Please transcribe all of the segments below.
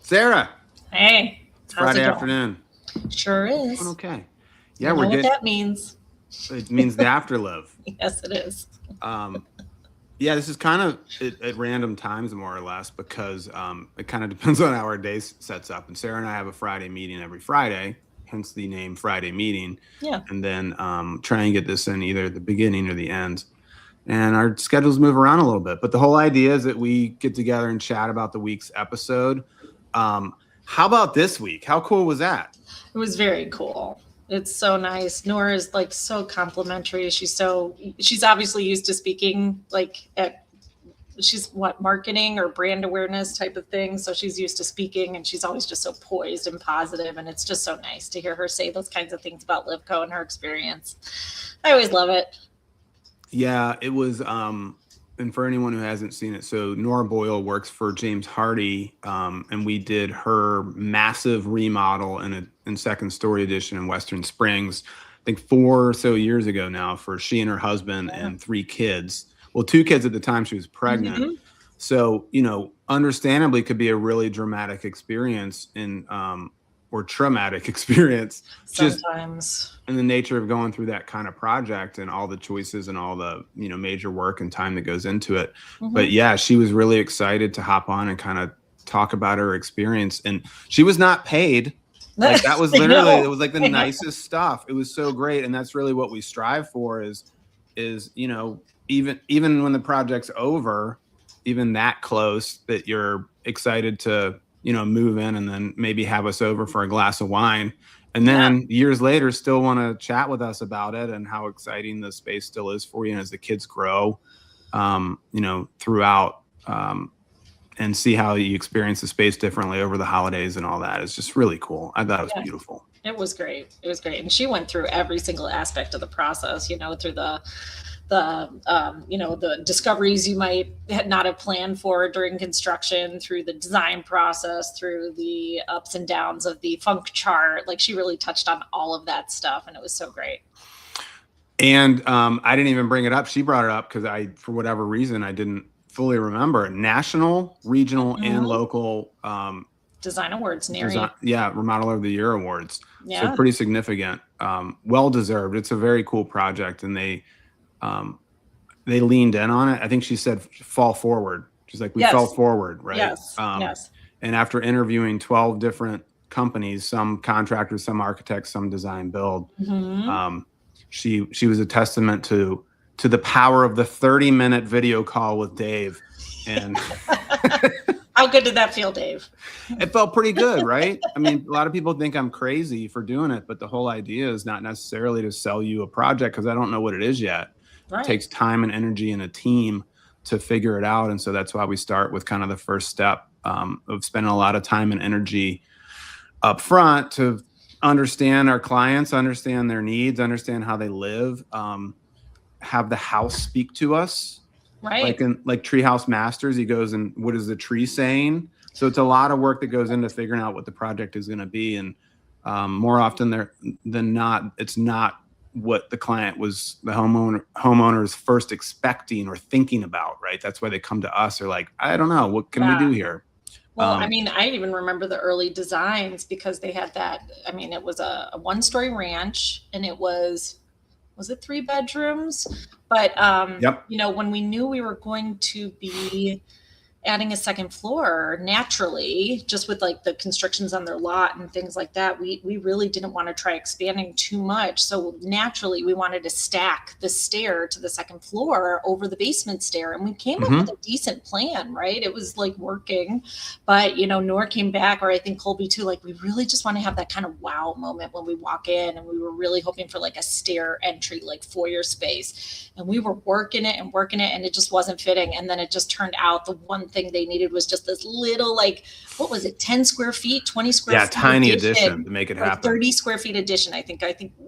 Sara, Hey, it's how's Friday it going? afternoon. Sure Going is. okay. Yeah, You we're know what getting. that means? It means the AfterLiv. Yes, it is. Um, yeah, this is kind of at random times, more or less, because it kind of depends on how our day sets up. And Sara and I have a Friday meeting every Friday, hence the name Friday Meeting. Yeah. And then try and get this in either the beginning or the end. And our schedules move around a little bit, but the whole idea is that we get together and chat about the week's episode. Um, how about this week? How cool was that? It was very cool. It's so nice. Noor is like so complimentary. She's obviously used to speaking like at she's what marketing or brand awareness type of thing. So she's used to speaking and she's always just so poised and positive. And it's just so nice to hear her say those kinds of things about Livco and her experience. I always love it. Yeah, it was. And for anyone who hasn't seen it, so Noor Boyle works for James Hardy, and we did her massive remodel in Second Story Edition in Western Springs, I think 4 or so years ago now, for she and her husband Yeah. and 3 kids. Well, 2 kids at the time she was pregnant. Mhm. So, understandably could be a really dramatic experience or traumatic experience, just Sometimes. in the nature of going through that kind of project and all the choices and all the major work and time that goes into it. But Mhm. yeah, she was really excited to hop on and kind of talk about her experience, and she was not paid. Like, that was I literally, it know. was like the I know. nicest stuff. It was so great, and that's really what we strive for, is even when the project's over, even that close, that you're excited to move in and then maybe have us over for a glass of wine, and Yeah. then years later still want to chat with us about it and how exciting the space still is for you, and as the kids grow throughout, and see how you experience the space differently over the holidays and all that. It's just really cool. I thought it was Yeah. beautiful. It was great. It was great, and she went through every single aspect of the process. Through the discoveries you might not have planned for during construction, through the design process, through the ups and downs of the funk chart. Like, she really touched on all of that stuff, and it was so great. And I didn't even bring it up. She brought it up because for whatever reason, I didn't fully remember. National, regional, and Mhm. local Design awards design, nearing. Remodeler of the Year awards. So Yeah. pretty significant, well deserved. It's a very cool project, and um, they leaned in on it. I think she said fall forward. She's like, we fell Yes. forward, right? Yes. Yes. And after interviewing 12 different companies, some contractors, some architects, some design build, Hmm. um, she was a testament to the power of the 30-minute video call with Dave. And How good did that feel, Dave? it felt pretty good, right? I mean, a lot of people think I'm crazy for doing it, but the whole idea is not necessarily to sell you a project, because I don't know what it is yet. It Right. takes time and energy and a team to figure it out. And so that's why we start with kind of the first step, of spending a lot of time and energy up front to understand our clients, understand their needs, understand how they live, have the house speak to us. Like Right. in Treehouse Masters, he goes, and what is the tree saying? So it's a lot of work that goes into figuring out what the project is going to be, and more often than not, it's not what the homeowner is first expecting or thinking about, right? That's why they come to us. They're like, I don't know, what can we Yeah. do here? Well, I mean, I even remember the early designs because they had that. I mean, it was a one-story ranch, and was it 3 bedrooms? But Yep. when we knew we were going to be adding a second floor naturally, just with like the constrictions on their lot and things like that, we really didn't want to try expanding too much. So naturally we wanted to stack the stair to the second floor over the basement stair, and we came up with Hmm. a decent plan, right? It was like working. But Nora came back, or I think Colby too, like, we really just want to have that kind of wow moment when we walk in, and we were really hoping for like a stair entry, like foyer space, and we were working it, and it just wasn't fitting. And then it just turned out the one thing they needed was just this little, like, what was it, 10 square feet, 20 square Yeah, feet tiny addition addition, to make it or happen. 30 square feet addition. I think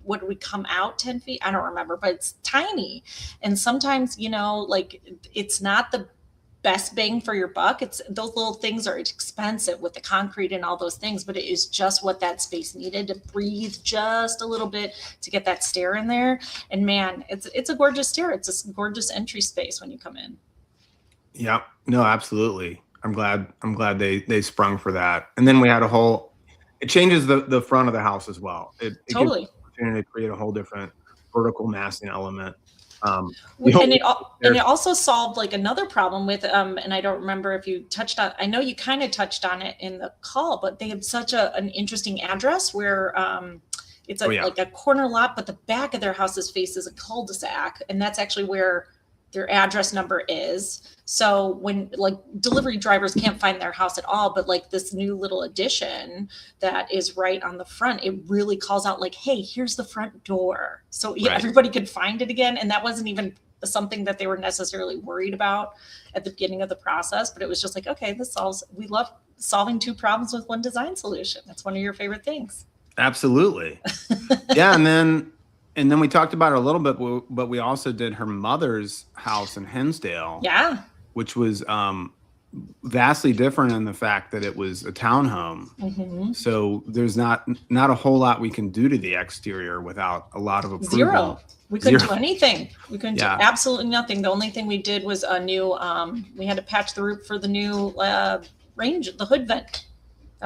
what did we come out, 10 feet? I don't remember, but it's tiny. And sometimes, like, it's not the best bang for your buck. It's those little things are expensive with the concrete and all those things, but it is just what that space needed to breathe just a little bit, to get that stair in there. And man, it's a gorgeous stair. It's a gorgeous entry space when you come in. Yep. No, absolutely. I'm glad they sprung for that. And then we had it changes the front of the house as well. It gives Totally. the opportunity to create a whole different vertical massing element. And it also solved like another problem with and I don't remember if you touched on, I know you kind of touched on it in the call, but they have such an interesting address where it's like a corner lot, but the back of their house's faces a cul-de-sac, and that's actually where their address number is. So when like delivery drivers can't find their house at all, but like this new little addition that is right on the front, it really calls out like, hey, here's the front door. So everybody could find it again. And that wasn't even something that they were necessarily worried about at the beginning of the process, but it was just like, okay, we love solving two problems with one design solution. That's one of your favorite things. Absolutely. Yeah. And then we talked about it a little bit, but we also did her mother's house in Hinsdale. Yeah. Which was vastly different in the fact that it was a townhome. Mm-hmm. So there's not a whole lot we can do to the exterior without a lot of approval. Zero. We couldn't do anything. We couldn't do absolutely nothing. The only thing we did was a new, we had to patch the roof for the new the hood vent.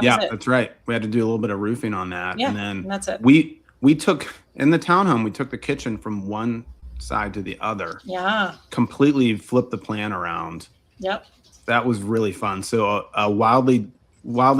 That's right. We had to do a little bit of roofing on that. Yeah, and then that's it. We took, in the townhome, we took the kitchen from one side to the other. Yeah. Completely flipped the plan around. Yep. That was really fun. So a wildly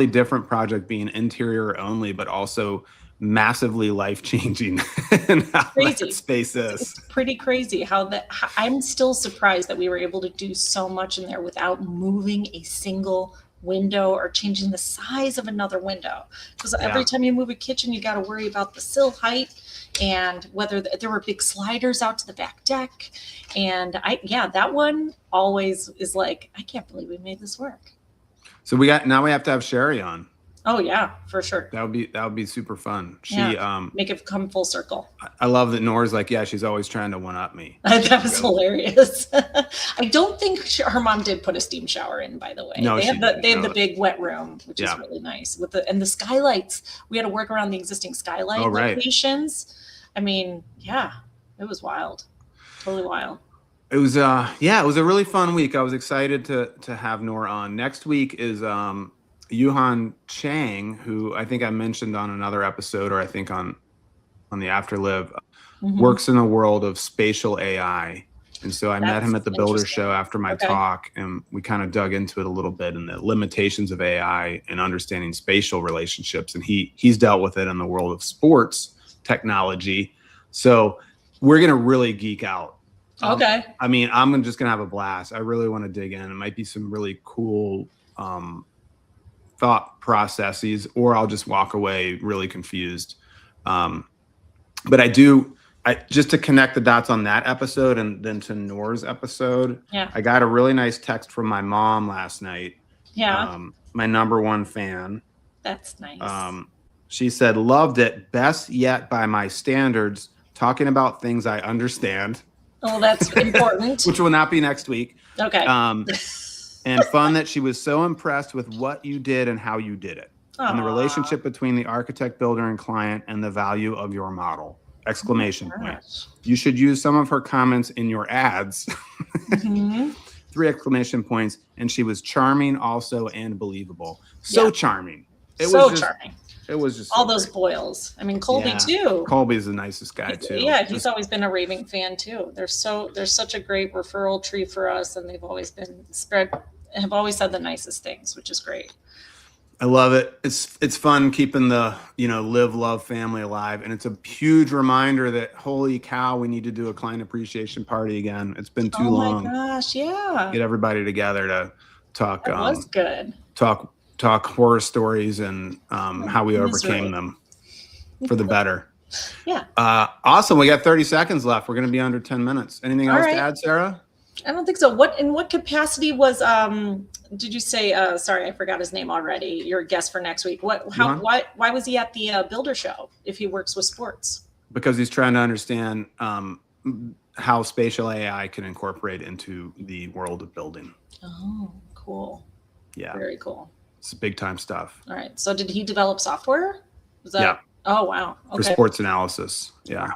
different project, being interior only, but also massively life-changing in how that space is. It's pretty crazy how I'm still surprised that we were able to do so much in there without moving a single window or changing the size of another window. Because every time you move a kitchen, you got to worry about the sill height and whether there were big sliders out to the back deck. And that one always is like, I can't believe we made this work. So we have to have Sherry on. Oh yeah, for sure. That would be super fun. Make it come full circle. I love that Noor's like, she's always trying to one up me. That was hilarious. I don't think her mom did put a steam shower in, by the way. No, they have the big wet room, which is really nice and the skylights. We had to work around the existing skylight locations. I mean, it was wild. Totally wild. It was it was a really fun week. I was excited to have Noor on. Next week is Yuhan Chang, who I think I mentioned on another episode, or I think on the AfterLiv, works in the world of spatial AI. And so I met him at the Builder Show after my talk, and we kind of dug into it a little bit and the limitations of AI and understanding spatial relationships. And he's dealt with it in the world of sports technology. So we're going to really geek out. Okay. I mean, I'm just going to have a blast. I really want to dig in. It might be some really cool thought processes, or I'll just walk away really confused. But I just to connect the dots on that episode and then to Noor's episode, I got a really nice text from my mom last night. Yeah. My #1 fan. That's nice. She said, loved it. Best yet by my standards, talking about things I understand. Oh, that's important. Which will not be next week. Okay. And fun that she was so impressed with what you did and how you did it. And the relationship between the architect, builder, and client, and the value of your model. Exclamation point. You should use some of her comments in your ads. 3 exclamation points. And she was charming also and believable. So charming. It was charming. It was just all those Boyles. I mean, Colby too. Colby's the nicest guy too. Yeah, he's always been a raving fan too. They're such a great referral tree for us, and they've always have always said the nicest things, which is great. I love it. It's fun keeping the Live Love family alive, and it's a huge reminder that holy cow, we need to do a client appreciation party again. It's been too long. Oh my gosh, yeah. Get everybody together to talk. That was good. Talk horror stories and how we overcame them for the better. Yeah. Awesome. We got 30 seconds left. We're going to be under 10 minutes. Anything else to add, Sara? I don't think so. In what capacity was did you say sorry, I forgot his name already. Your guest for next week. Why was he at the Builder Show if he works with sports? Because he's trying to understand how spatial AI can incorporate into the world of building. Oh, cool. Yeah. Very cool. It's big time stuff. All right. So did he develop software? Oh, wow. Okay. For sports analysis. Yeah.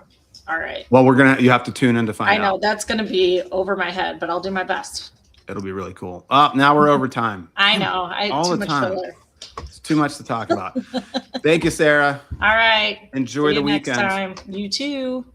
All right. Well, you have to tune in to find out. I know that's going to be over my head, but I'll do my best. It'll be really cool. Oh, now we're over time. I know. All too the much time. filler. It's too much to talk about. Thank you, Sarah. All right. Enjoy See the you next weekend. time. You too.